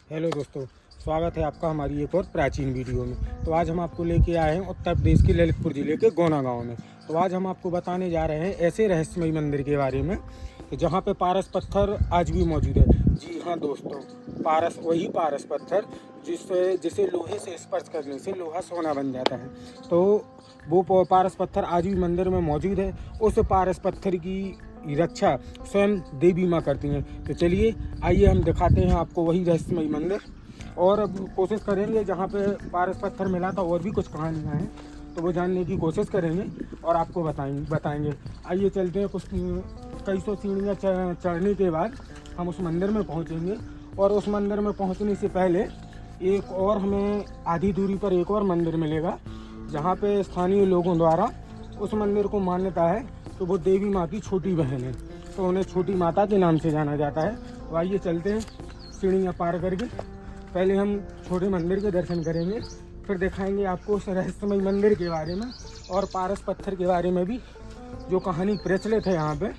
Hello दोस्तों, स्वागत है आपका हमारी एक और प्राचीन वीडियो में। तो आज हम आपको लेके आए हैं उत्तर प्रदेश के ललितपुर ज़िले के गोना गांव में। तो आज हम आपको बताने जा रहे हैं ऐसे रहस्यमय मंदिर के बारे में कि जहां पे पारस पत्थर आज भी मौजूद है। जी हाँ दोस्तों, वही पारस पत्थर जिसे लोहे से स्पर्श करने से लोहा सोना बन जाता है। तो वो पारस पत्थर आज भी मंदिर में मौजूद है। उस पारस पत्थर की रक्षा स्वयं देवी माँ करती हैं। तो चलिए आइए हम दिखाते हैं आपको वही रहस्यमय मंदिर, और अब कोशिश करेंगे जहाँ पे पारस पत्थर मिला था और भी कुछ कहानियाँ हैं तो वो जानने की कोशिश करेंगे और आपको बताएंगे। आइए चलते हैं। कुछ कई सौ सीढ़ियाँ चढ़ने के बाद हम उस मंदिर में पहुँचेंगे, और उस मंदिर में पहुँचने से पहले एक और हमें आधी दूरी पर एक और मंदिर मिलेगा जहाँ पे स्थानीय लोगों द्वारा उस मंदिर को मान्यता है तो वो देवी माँ की छोटी बहन है, तो उन्हें छोटी माता के नाम से जाना जाता है। तो आइए चलते हैं सीढ़ियाँ पार करके। पहले हम छोटे मंदिर के दर्शन करेंगे, फिर दिखाएंगे आपको उस रहस्यमय मंदिर के बारे में और पारस पत्थर के बारे में भी, जो कहानी प्रचलित है यहाँ पे,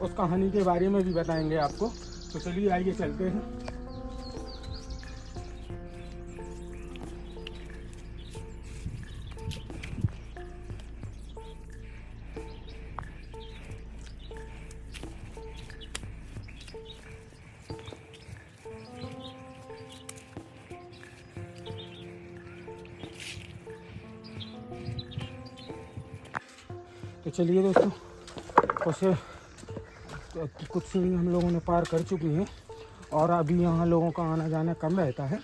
उस कहानी के बारे में भी बताएंगे आपको। तो चलिए आइए चलते हैं। तो चलिए दोस्तों, कुछ सीढ़ी हम लोगों ने पार कर चुकी हैं, और अभी यहाँ लोगों का आना जाना कम रहता है।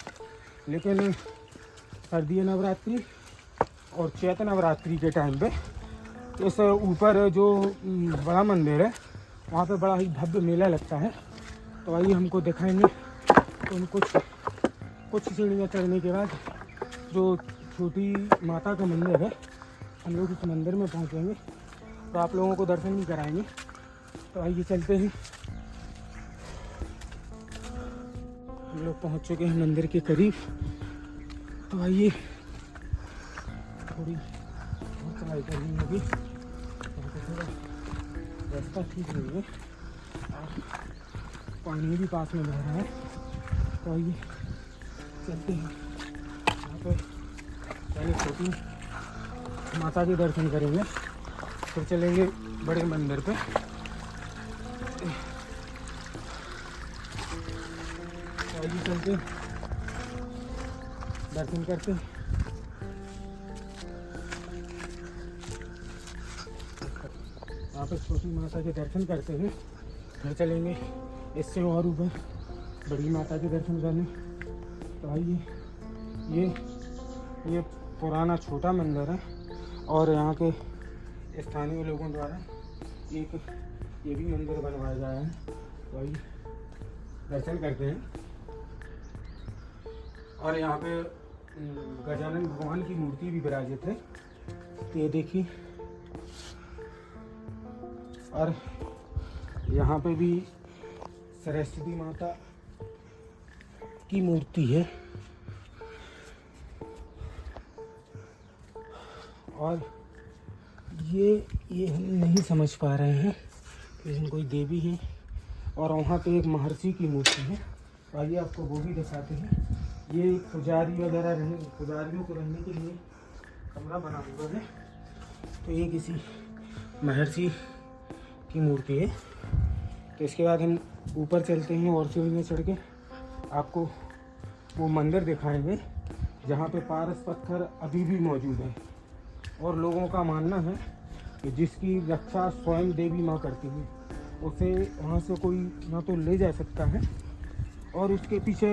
लेकिन शारदीय नवरात्रि और चैत्र नवरात्रि के टाइम पे इस ऊपर जो बड़ा मंदिर है वहाँ पे बड़ा ही भव्य मेला लगता है। तो आइए हमको दिखाएंगे। तो कुछ सीढ़ियाँ चढ़ने के बाद जो छोटी माता का मंदिर है, हम लोग उस मंदिर में पहुँचेंगे तो आप लोगों को दर्शन भी कराएंगे। तो आइए चलते हैं। हम लोग पहुंच चुके हैं मंदिर के करीब। तो आइए, थोड़ी और चढ़ाई करनी होगी, थोड़ा रास्ता ठीक नहीं है और पानी भी पास में बह रहा है। तो आइए चलते हैं। यहाँ पे पहले छोटी माता के दर्शन करेंगे, फिर चलेंगे बड़े मंदिर पे। आइए चलते दर्शन करते। यहाँ पे छोटी माता के दर्शन करते हैं, फिर चलेंगे इससे और ऊपर बड़ी माता के दर्शन करने। तो आइए, ये पुराना छोटा मंदिर है और यहाँ के स्थानीय लोगों द्वारा ये भी मंदिर बनवाया गया है। तो आइए दर्शन करते हैं। और यहाँ पे गजानन भगवान की मूर्ति भी विराजित है, तो ये देखिए। और यहाँ पे भी सरस्वती माता की मूर्ति है, और ये हम नहीं समझ पा रहे हैं, लेकिन कोई देवी है। और वहाँ पे एक महर्षि की मूर्ति है। तो आइए आपको वो भी दिखाते हैं। ये पुजारियों को रहने के लिए कमरा बना हुआ है। तो ये किसी महर्षि की मूर्ति है। तो इसके बाद हम ऊपर चलते हैं और सीढ़ियाँ चढ़ के आपको वो मंदिर दिखाएंगे जहाँ पे पारस पत्थर अभी भी मौजूद है, और लोगों का मानना है कि जिसकी रक्षा स्वयं देवी माँ करती है उसे वहाँ से कोई ना तो ले जा सकता है। और उसके पीछे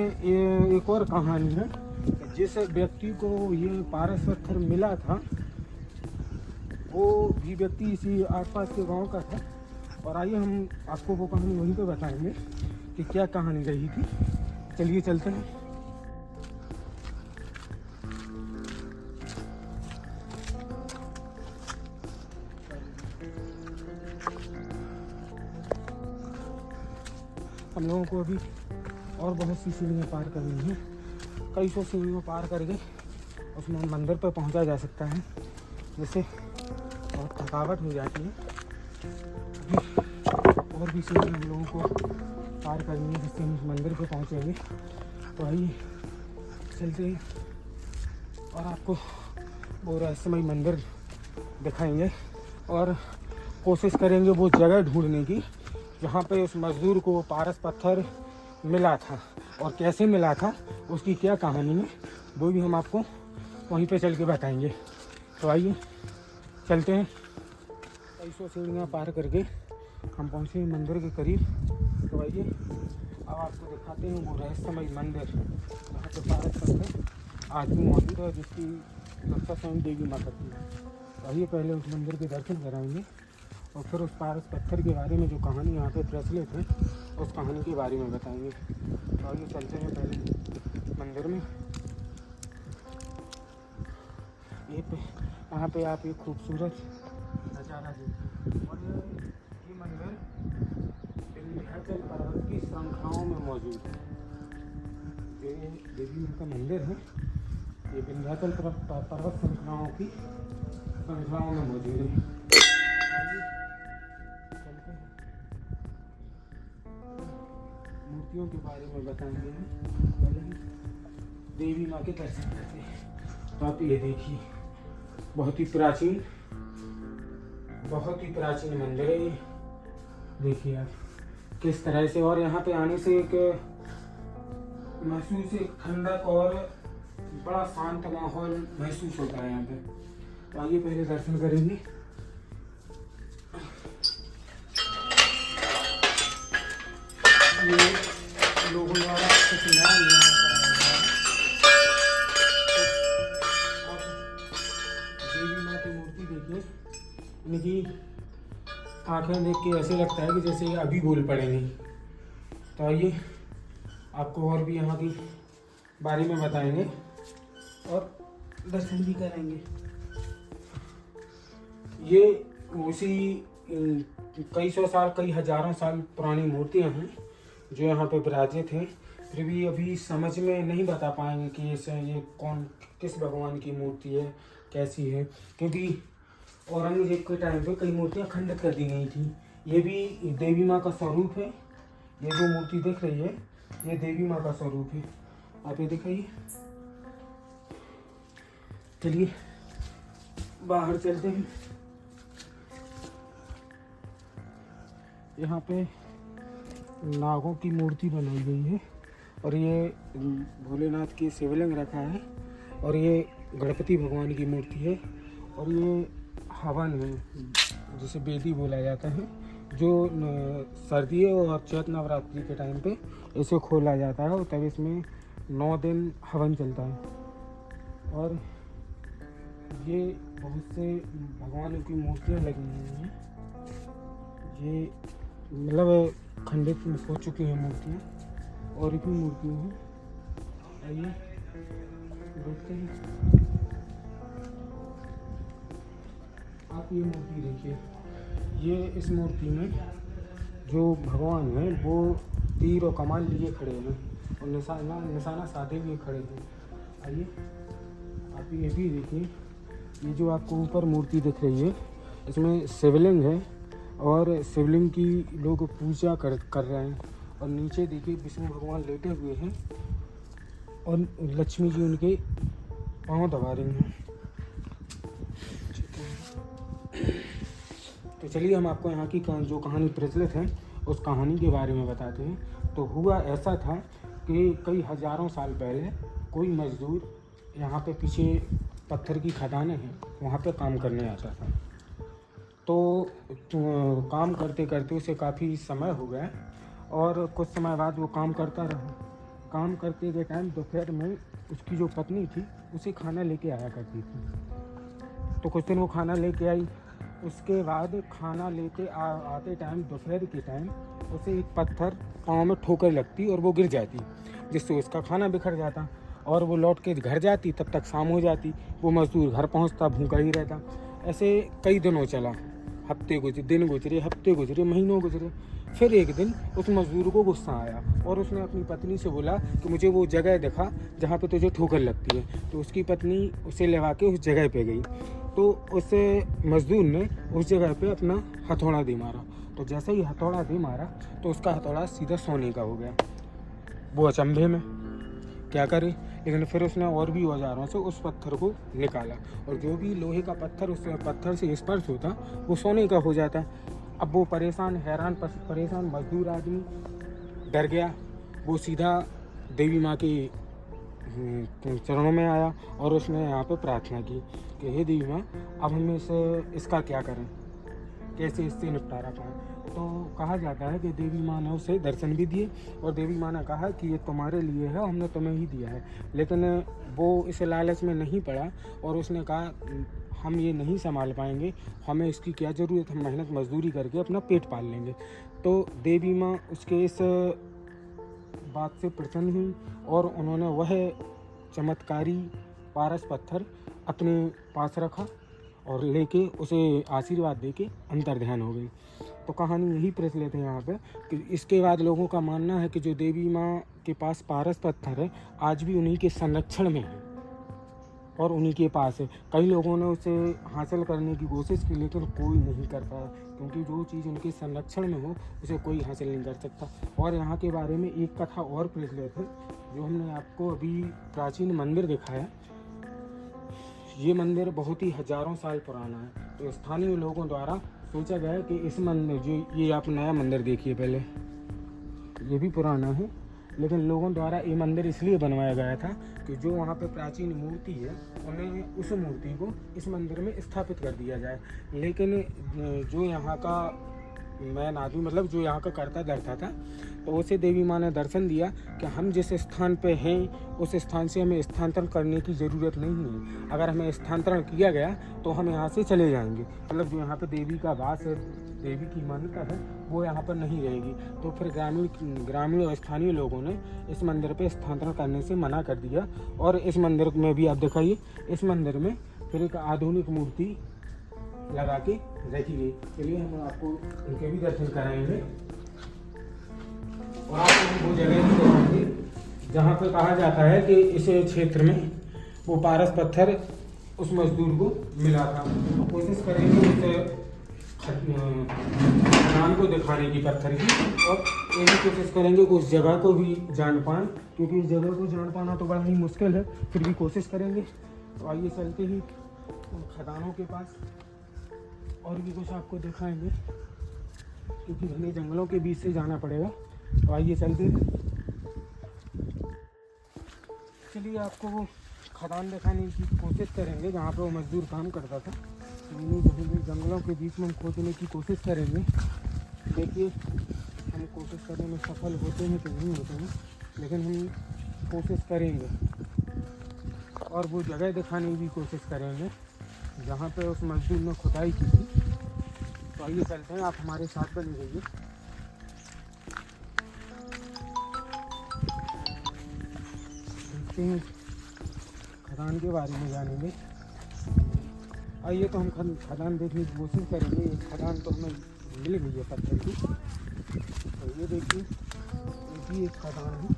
एक और कहानी है। जिस व्यक्ति को ये पारस पत्थर मिला था वो भी व्यक्ति इसी आसपास के गांव का था। और आइए हम आपको वो कहानी वहीं पे बताएंगे कि क्या कहानी रही थी। चलिए चलते हैं। हम लोगों को अभी और बहुत सी सीढ़ियाँ पार करनी है। कई सौ सीढ़ियाँ पार करके उसमें मंदिर पर पहुंचा जा सकता है, जिससे बहुत थकावट हो जाती है। और भी सीढ़ियाँ हम लोगों को पार करनी है, जिससे हम उस मंदिर पर पहुँचेंगे। तो आइए चलते हैं और आपको वो रहस्यमय मंदिर दिखाएंगे और कोशिश करेंगे वो जगह ढूंढने की जहाँ पे उस मज़दूर को पारस पत्थर मिला था और कैसे मिला था, उसकी क्या कहानी है, वो भी हम आपको वहीं पे चल के बताएंगे। तो आइए चलते हैं। 250 सीढ़ियाँ पार करके हम पहुँचे मंदिर के करीब। तो आइए अब आपको दिखाते हैं वो रहस्यमय मंदिर जहाँ पे पारस पत्थर आज भी मौजूद है, जिसकी रक्षा स्वयं देवी माँ करती है। तो आइए पहले उस मंदिर के दर्शन कराएंगे और फिर उस पारस पत्थर के बारे में जो कहानी यहाँ पे प्रचलित है उस कहानी के बारे में बताएंगे। तो आइए चलते हैं पहले मंदिर में। यहाँ पे आप एक खूबसूरत नज़ारा देखिए और ये मंदिर विंध्याचल पर्वत की श्रृंखलाओं में मौजूद है। जो ये देवी माँ का मंदिर है ये विंध्याचल पर्वत श्रृंखलाओं में मौजूद है। मूर्तियों के बारे में बताएंगे देवी माँ के दर्शन करते हैं। तो आप ये देखिए बहुत ही प्राचीन मंदिर है ये। देखिए आप किस तरह से, और यहाँ पे आने से एक महसूस, एक ठंडक और बड़ा शांत माहौल महसूस होता है यहाँ पे। तो आइए पहले दर्शन करेंगे। ये लोगों द्वारा कुछ नया निर्माण कराया गया है। देवी माँ की मूर्ति देखिए, इनकी आंखें देख के ऐसे लगता है कि जैसे ये अभी बोल पड़ेंगी। तो आइए आपको और भी यहाँ की बारे में बताएंगे और दर्शन भी करेंगे। ये उसी कई सौ साल, कई हजारों साल पुरानी मूर्तियाँ हैं जो यहाँ पे विराजित हैं। फिर भी अभी समझ में नहीं बता पाएंगे कि ये किस भगवान की मूर्ति है, कैसी है, क्योंकि औरंगजेब के टाइम पे कई मूर्तियाँ खंडित कर दी गई थी। ये भी देवी माँ का स्वरूप है। ये जो मूर्ति दिख रही है ये देवी माँ का स्वरूप है। आप ये दिखाइए। चलिए बाहर चलते हैं। यहाँ पे नागों की मूर्ति बनाई गई है और ये भोलेनाथ की शिवलिंग रखा है और ये गणपति भगवान की मूर्ति है और ये हवन है जिसे बेदी बोला जाता है, जो सर्दियों और चैत नवरात्रि के टाइम पे इसे खोला जाता है और तब इसमें 9 दिन हवन चलता है। और ये बहुत से भगवानों की मूर्तियाँ लगी हुई हैं। ये मतलब खंडित हो चुकी हैं मूर्तियाँ और भी मूर्तियाँ हैं। आइए देखते हैं। आप ये मूर्ति देखिए। ये इस मूर्ति में जो भगवान हैं वो तीर और कमान लिए खड़े हैं और निशाना साधे हुए खड़े हैं। आइए आप ये भी देखिए। ये जो आपको ऊपर मूर्ति दिख रही है इसमें शिवलिंग है और शिवलिंग की लोग पूजा कर रहे हैं। और नीचे देखिए विष्णु भगवान लेटे हुए हैं और लक्ष्मी जी उनके पाँव दबा रही हैं। तो चलिए हम आपको यहाँ की जो कहानी प्रचलित है उस कहानी के बारे में बताते हैं। तो हुआ ऐसा था कि कई हजारों साल पहले कोई मजदूर यहाँ पे पीछे पत्थर की खदानें हैं वहाँ पे काम करने आता था। तो काम करते करते उसे काफ़ी समय हो गया और कुछ समय बाद वो काम करता रहा। काम करते के टाइम दोपहर में उसकी जो पत्नी थी उसे खाना लेके आया करती थी। तो कुछ दिन वो खाना लेके आई। उसके बाद खाना लेके आते टाइम दोपहर के टाइम उसे एक पत्थर पाँव में ठोकर लगती और वो गिर जाती, जिससे उसका खाना बिखर जाता और वो लौट के घर जाती। तब तक शाम हो जाती। वो मज़दूर घर पहुंचता, भूखा ही रहता। ऐसे कई दिनों चला। हफ्ते गुजरे, दिन गुजरे, हफ्ते गुजरे, महीनों गुजरे। फिर एक दिन उस मज़दूर को गुस्सा आया और उसने अपनी पत्नी से बोला कि मुझे वो जगह दिखा जहाँ पे तुझे ठोकर लगती है। तो उसकी पत्नी उसे लगा के उस जगह पे गई। तो उस मज़दूर ने उस जगह पे अपना हथौड़ा दे मारा। तो जैसे ही हथौड़ा दे मारा तो उसका हथौड़ा सीधा सोने का हो गया। वो अचंभे में। क्या करे, लेकिन फिर उसने और भी औजारों से उस पत्थर को निकाला, और जो भी लोहे का पत्थर उस पत्थर से स्पर्श होता वो सोने का हो जाता। अब वो परेशान परेशान मजदूर आदमी डर गया, वो सीधा देवी माँ के चरणों में आया और उसने यहाँ पे प्रार्थना की कि हे देवी माँ, अब हम इसका क्या करें, कैसे इससे निपटारा पाएँ। तो कहा जाता है कि देवी माँ ने उसे दर्शन भी दिए और देवी माँ ने कहा कि ये तुम्हारे लिए है, हमने तुम्हें ही दिया है। लेकिन वो इस लालच में नहीं पड़ा और उसने कहा हम ये नहीं संभाल पाएंगे, हमें इसकी क्या ज़रूरत, हम मेहनत मजदूरी करके अपना पेट पाल लेंगे। तो देवी माँ उसके इस बात से प्रसन्न हुई और उन्होंने वह चमत्कारी पारस पत्थर अपने पास रखा और लेके उसे आशीर्वाद देके अंतर्ध्यान हो गई। तो कहानी यही प्रचलित है यहाँ पे कि इसके बाद लोगों का मानना है कि जो देवी माँ के पास पारस पत्थर है आज भी उन्हीं के संरक्षण में है और उन्हीं के पास है। कई लोगों ने उसे हासिल करने की कोशिश की लेकिन कोई नहीं कर पाया, क्योंकि जो चीज़ उनके संरक्षण में हो उसे कोई हासिल नहीं कर सकता। और यहाँ के बारे में एक कथा और प्रचलित है, जो हमने आपको अभी प्राचीन मंदिर दिखाया। ये मंदिर बहुत ही हजारों साल पुराना है। तो स्थानीय लोगों द्वारा सोचा गया कि इस मंदिर, जो ये आप नया मंदिर देखिए, पहले ये भी पुराना है, लेकिन लोगों द्वारा ये मंदिर इसलिए बनवाया गया था कि जो वहाँ पे प्राचीन मूर्ति है उन्हें उस मूर्ति को इस मंदिर में स्थापित कर दिया जाए। लेकिन जो यहाँ का मैन आदमी, मतलब जो यहाँ का कर्ता धर्ता था, तो उसे देवी माँ ने दर्शन दिया कि हम जिस स्थान पे हैं उस स्थान से हमें स्थानांतरण करने की ज़रूरत नहीं है। अगर हमें स्थानांतरण किया गया तो हम यहाँ से चले जाएंगे, मतलब जो यहाँ पे देवी का वास है, देवी की मान्यता है, वो यहाँ पर नहीं रहेगी। तो फिर ग्रामीण और स्थानीय लोगों ने इस मंदिर पे स्थानांतरण करने से मना कर दिया। और इस मंदिर में भी आप दिखाइए, इस मंदिर में फिर एक आधुनिक मूर्ति लगा के रखी गई। चलिए हम आपको उनके भी दर्शन कराएंगे और आपको वो जगह भी दिखाएंगे जहाँ पे कहा जाता है कि इस क्षेत्र में वो पारस पत्थर उस मजदूर को मिला था। तो कोशिश करेंगे उस नाम को दिखाने की पत्थर की, और ये भी कोशिश करेंगे कि उस जगह को भी जान पाएँ, क्योंकि इस जगह को जान पाना तो बड़ा ही मुश्किल है, फिर भी कोशिश करेंगे। तो आइए चलते ही खदानों के पास और भी कुछ आपको दिखाएंगे, क्योंकि घने जंगलों के बीच से जाना पड़ेगा। तो आइए चलते, चलिए आपको वो खदान दिखाने की कोशिश करेंगे जहाँ पे वो मजदूर काम करता था। इन्हीं जंगलों के बीच में हम खोजने की कोशिश करेंगे। देखिए हम कोशिश करने में सफल होते हैं कि नहीं होते हैं, लेकिन हम कोशिश करेंगे और वो जगह दिखाने की कोशिश करेंगे जहाँ पे उस मजदूर ने खुदाई की थी। तो आइए चलते हैं, आप हमारे साथ बने रहिए। देखते हैं खदान के बारे में जानेंगे। आइए तो हम खदान देखने की कोशिश करेंगे। ये खदान तो हमें मिल गई है पत्थर की। तो ये देखिए, ये भी एक खदान है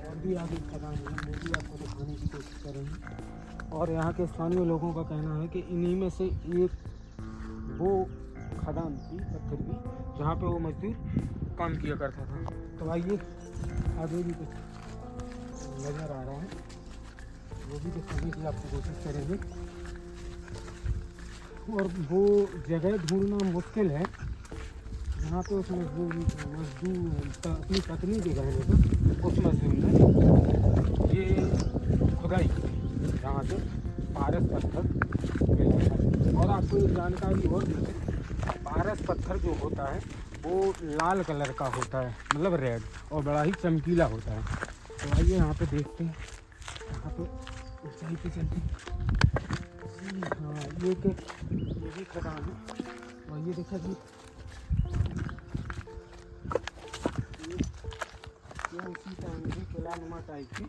और भी आगे खदान है, वो भी आपको दिखाने की कोशिश करेंगे। और यहाँ के स्थानीय लोगों का कहना है कि इन्हीं में से एक वो खदान थी पत्थर की जहाँ पे वो मजदूर काम किया करता था। तो आइए आगे भी कुछ नज़र आ रहा है, वो भी दिखाने की आपको कोशिश करेंगे। और वो जगह ढूंढना मुश्किल है जहाँ पे उस मजदूर अपनी पत्नी के कहने पर उस मजदूर ने ये खुदाई की जहाँ से पारस पत्थर मिलता है। और आपको एक जानकारी और देते हैं, पारस पत्थर जो होता है वो लाल कलर का होता है, मतलब रेड, और बड़ा ही चमकीला होता है। तो आइए यहाँ पे देखते हैं, यहाँ पे ऊंचाई पे चलते हैं। हाँ ये भी खदान है। और ये देखा जी, ये उसी टाइम की किला नुमा टाइप की,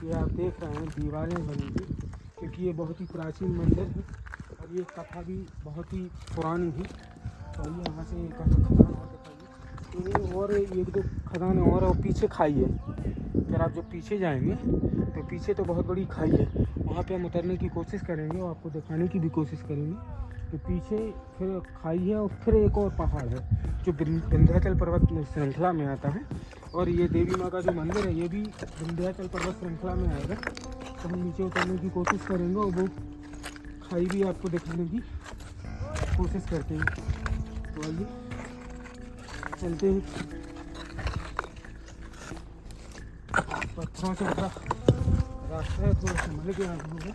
ये आप देख रहे हैं दीवारें बनी थी, क्योंकि ये बहुत ही प्राचीन मंदिर है और ये कथा भी बहुत ही पुरानी है। तो ये यहाँ से खदान और एक दो खदान और पीछे खाई है। अगर आप जब पीछे जाएंगे तो पीछे तो बहुत बड़ी खाई है, वहाँ पे हम उतरने की कोशिश करेंगे और आपको दिखाने की भी कोशिश करेंगे। तो पीछे फिर खाई है और फिर एक और पहाड़ है जो विंध्याचल पर्वत श्रृंखला में आता है। और ये देवी माँ का जो मंदिर है ये भी विंध्याचल पर्वत श्रृंखला में आएगा। तो हम नीचे उतरने की कोशिश करेंगे और वो खाई भी आपको दिखाने की कोशिश करते हैं। तो आइए चलते हैं। पत्थरों से भरा रास्ता है, थोड़ा संभल के आना होगा।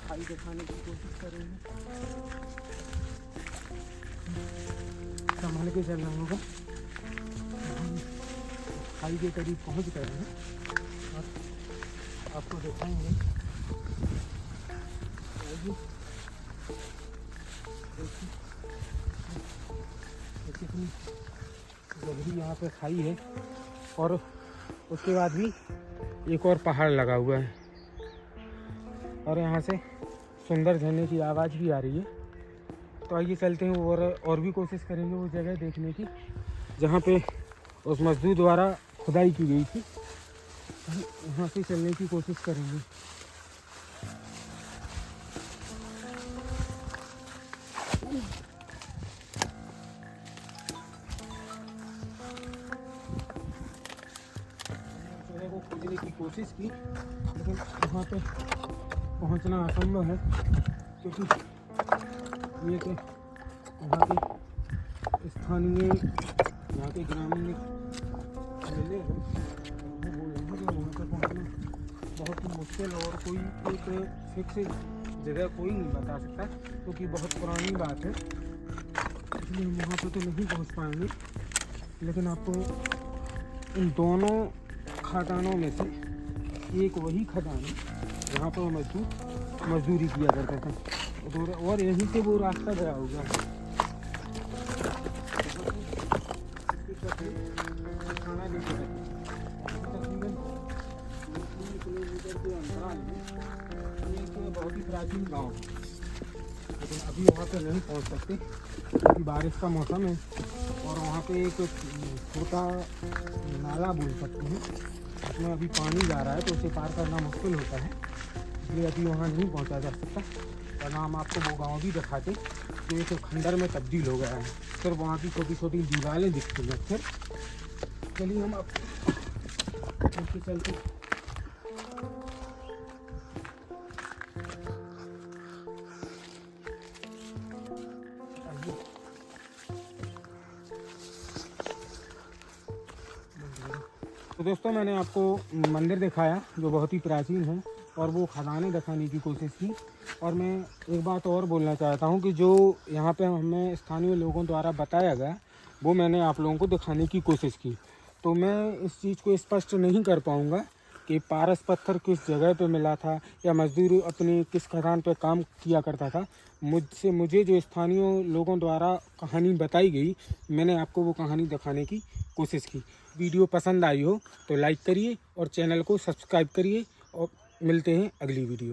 खाई दिखाने की कोशिश करेंगे, संभाल के चलना होगा। खाई के करीब पहुंच गए हैं और आपको दिखाएंगे। कितनी गहरी यहाँ पे खाई है और उसके बाद भी एक और पहाड़ लगा हुआ है और यहाँ से सुंदर झरने की आवाज़ भी आ रही है। तो आइए चलते हैं और भी कोशिश करेंगे वो जगह देखने की जहाँ पे उस मजदूर द्वारा खुदाई की गई थी। वहाँ से चलने की कोशिश करेंगे। जगह को खोजने की कोशिश की लेकिन वहाँ पे पहुँचना असंभव है क्योंकि ये कि वहाँ के स्थानीय यहाँ के ग्रामीण मिले हैं, वो बोल रहे हैं कि वहाँ पे पहुँचना बहुत ही मुश्किल और कोई एक फिक्स जगह कोई नहीं बता सकता क्योंकि बहुत पुरानी बात है, इसलिए हम वहाँ पे तो नहीं पहुँच पाएंगे। लेकिन आपको इन दोनों खदानों में से एक वही खदान है जहाँ पर मजदूरी किया करता था और यहीं से वो रास्ता गया होगा। खाना लेके तकरीबन 3 किलोमीटर के अंतराल में एक बहुत ही प्राचीन गांव है, लेकिन अभी वहाँ पे नहीं पहुँच सकते क्योंकि बारिश का मौसम है और वहाँ पे एक छोटा नाला बोल सकते हैं उसमें अभी पानी जा रहा है तो उसे पार करना मुश्किल होता है, इसलिए अभी वहाँ नहीं पहुँचा जा सकता। वरना हम आपको वो गाँव भी दिखाते जो एक खंडर में तब्दील हो गया है, सिर्फ वहाँ की छोटी छोटी दीवारें दिखती हैं। फिर चलिए हम आप चलते तो दोस्तों मैंने आपको मंदिर दिखाया जो बहुत ही प्राचीन है और वो खदानें दिखाने की कोशिश की। और मैं एक बात और बोलना चाहता हूँ कि जो यहाँ पे हमें स्थानीय लोगों द्वारा बताया गया वो मैंने आप लोगों को दिखाने की कोशिश की। तो मैं इस चीज़ को स्पष्ट नहीं कर पाऊँगा कि पारस पत्थर किस जगह पे मिला था या मजदूर अपनी किस खदान पे काम किया करता था। मुझे जो स्थानीय लोगों द्वारा कहानी बताई गई मैंने आपको वो कहानी दिखाने की कोशिश की। वीडियो पसंद आई हो तो लाइक करिए और चैनल को सब्सक्राइब करिए और मिलते हैं अगली वीडियो।